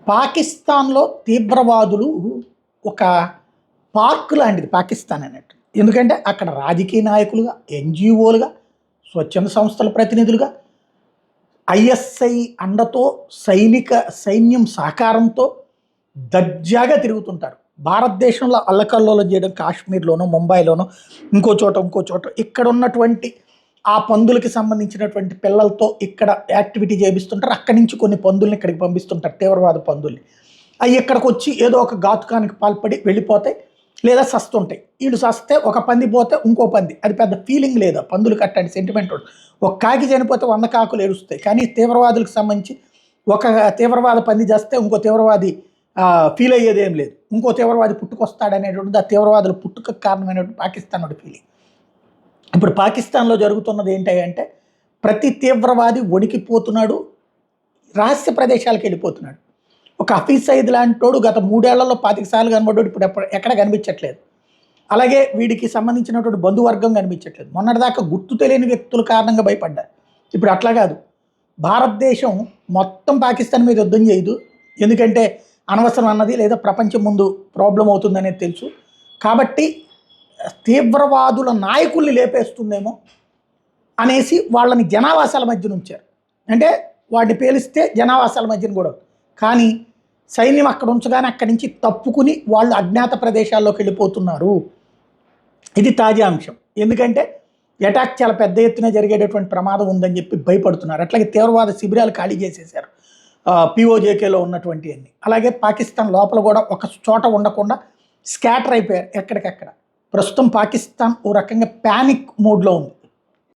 పాకిస్తాన్‌లో తీవ్రవాదులు ఒక పార్క్ లాంటిది పాకిస్తాన్ అన్నట్టు. ఎందుకంటే అక్కడ రాజకీయ నాయకులుగా, ఎన్‌జీఓలుగా, స్వచ్ఛంద సంస్థల ప్రతినిధులుగా, ఐఎస్ఐ అండతో, సైన్యం సహకారంతో దర్జాగా తిరుగుతుంటారు. భారతదేశంలో అల్లకల్లోలం చేయడం కాశ్మీర్‌లోనో, ముంబైలోనో, ఇంకో చోట ఇక్కడ ఉన్నటువంటి ఆ పందులకి సంబంధించినటువంటి పిల్లలతో ఇక్కడ యాక్టివిటీ చేపిస్తుంటారు. అక్కడి నుంచి కొన్ని పందుల్ని ఇక్కడికి పంపిస్తుంటారు, తీవ్రవాద పందుల్ని. అవి ఇక్కడికొచ్చి ఏదో ఒక ఘాతుకానికి పాల్పడి వెళ్ళిపోతాయి, లేదా సస్తుంటాయి. వీళ్ళు సస్తే ఒక పంది పోతే ఇంకో పంది. అది పెద్ద ఫీలింగ్ లేదు. పందులు కట్టండి సెంటిమెంట్ ఉండదు. ఒక కాకి చనిపోతే 100 కాకులు ఏడుస్తాయి. కానీ తీవ్రవాదులకు సంబంధించి ఒక తీవ్రవాద పంది చేస్తే ఇంకో తీవ్రవాది ఫీల్ అయ్యేది ఏం లేదు. ఇంకో తీవ్రవాది పుట్టుకొస్తాడనేటువంటిది ఆ తీవ్రవాదుల పుట్టుకకు కారణమైనటువంటి పాకిస్తాన్ ఒకటి ఫీలింగ్. ఇప్పుడు పాకిస్తాన్‌లో జరుగుతున్నది ఏంటంటే ప్రతి తీవ్రవాది వణికిపోతున్నాడు, రహస్య ప్రదేశాలకు వెళ్ళిపోతున్నాడు. ఒక హఫీజ్ సయీద్ లాంటోడు గత 3 ఏళ్లలో 25 సార్లు కనబడ్డాడు, ఇప్పుడు ఎక్కడ కనిపించట్లేదు. అలాగే వీడికి సంబంధించినటువంటి బంధువర్గం కనిపించట్లేదు. మొన్నటిదాకా గుర్తు తెలియని వ్యక్తుల కారణంగా భయపడ్డారు. ఇప్పుడు అట్లా కాదు. భారతదేశం మొత్తం పాకిస్తాన్ మీద యుద్ధం చేయదు. ఎందుకంటే అనవసరం అన్నది, లేదా ప్రపంచం ముందు ప్రాబ్లం అవుతుందనేది తెలుసు. కాబట్టి తీవ్రవాదుల నాయకుల్ని లేపేస్తుందేమో అనేసి వాళ్ళని జనావాసాల మధ్యన ఉంచారు. అంటే వాడిని పేలిస్తే జనావాసాల మధ్యన కూడా. కానీ సైన్యం అక్కడ ఉంచగానే అక్కడి నుంచి తప్పుకుని వాళ్ళు అజ్ఞాత ప్రదేశాల్లోకి వెళ్ళిపోతున్నారు. ఇది తాజా అంశం. ఎందుకంటే అటాక్ చాలా పెద్ద ఎత్తున జరిగేటటువంటి ప్రమాదం ఉందని చెప్పి భయపడుతున్నారు. అట్లాగే తీవ్రవాద శిబిరాలు ఖాళీ చేసేశారు పిఓజేకేలో ఉన్నటువంటి అన్ని. అలాగే పాకిస్తాన్ లోపల కూడా ఒక చోట ఉండకుండా స్కాటర్ అయిపోయారు ఎక్కడికక్కడ. ప్రస్తుతం పాకిస్తాన్ ఓ రకంగా ప్యానిక్ మోడ్లో ఉంది.